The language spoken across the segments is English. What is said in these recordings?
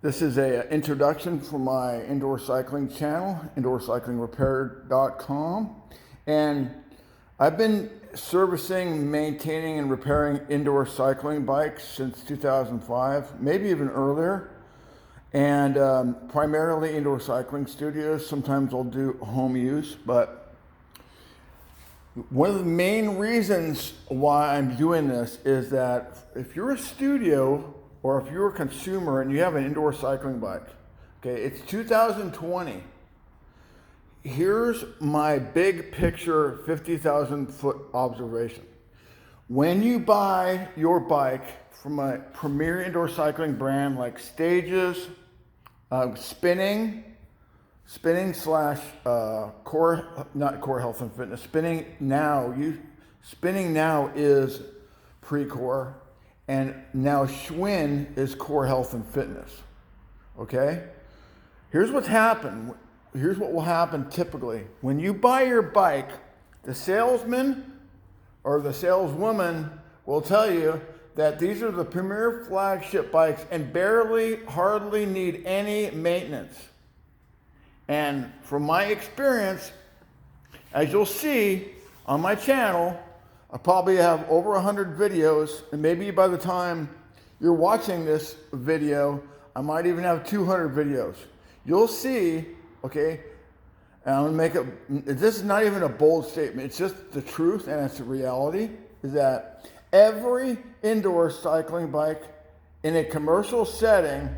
This is an introduction for my indoor cycling channel, indoorcyclingrepair.com. And I've been servicing, maintaining, and repairing indoor cycling bikes since 2005, maybe even earlier. And primarily indoor cycling studios. Sometimes I'll do home use, but one of the main reasons why I'm doing this is that if you're a studio or if you're a consumer and you have an indoor cycling bike, okay, it's 2020. Here's my big picture 50,000 foot observation. When you buy your bike from a premier indoor cycling brand like Stages, Spinning slash Core, not Core Health and Fitness, Spinning Now is Precor, and now Schwinn is Core Health and Fitness. Okay? Here's what's happened. Here's what will happen typically. When you buy your bike, the salesman or the saleswoman will tell you that these are the premier flagship bikes and hardly need any maintenance. And from my experience, as you'll see on my channel, I probably have over 100 videos, and maybe by the time you're watching this video, I might even have 200 videos. You'll see, okay, and I'm gonna make this is not even a bold statement, it's just the truth and it's the reality, is that every indoor cycling bike in a commercial setting,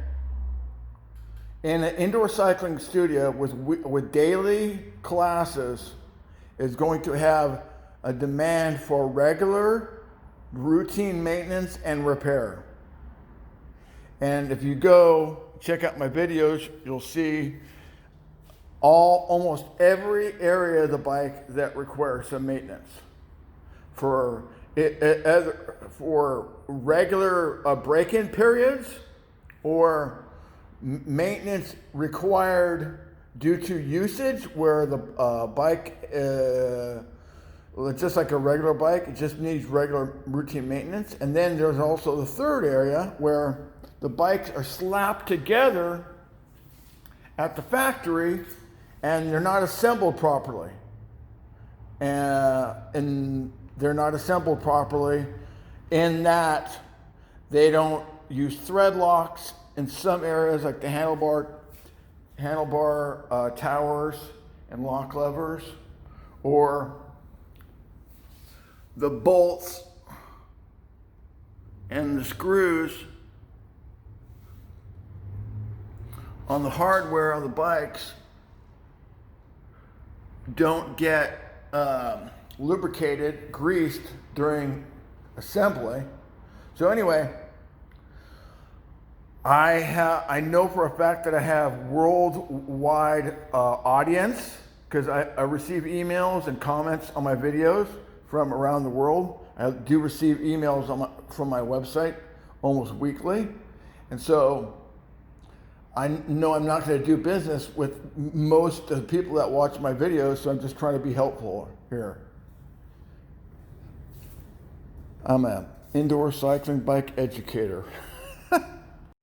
in an indoor cycling studio with daily classes, is going to have a demand for regular routine maintenance and repair. And if you go check out my videos, you'll see almost every area of the bike that requires some maintenance. For regular break-in periods or maintenance required due to usage, where the bike, just like a regular bike, it just needs regular routine maintenance. And then there's also the third area where the bikes are slapped together at the factory and they're not assembled properly. And they're not assembled properly in that they don't use thread locks in some areas, like the handlebar towers and lock levers, or the bolts and the screws on the hardware of the bikes don't get lubricated, greased during assembly. So anyway, I know for a fact that I have worldwide audience, because I receive emails and comments on my videos from around the world. I do receive emails from my website almost weekly. And so I know I'm not going to do business with most of the people that watch my videos, so I'm just trying to be helpful here. I'm an indoor cycling bike educator.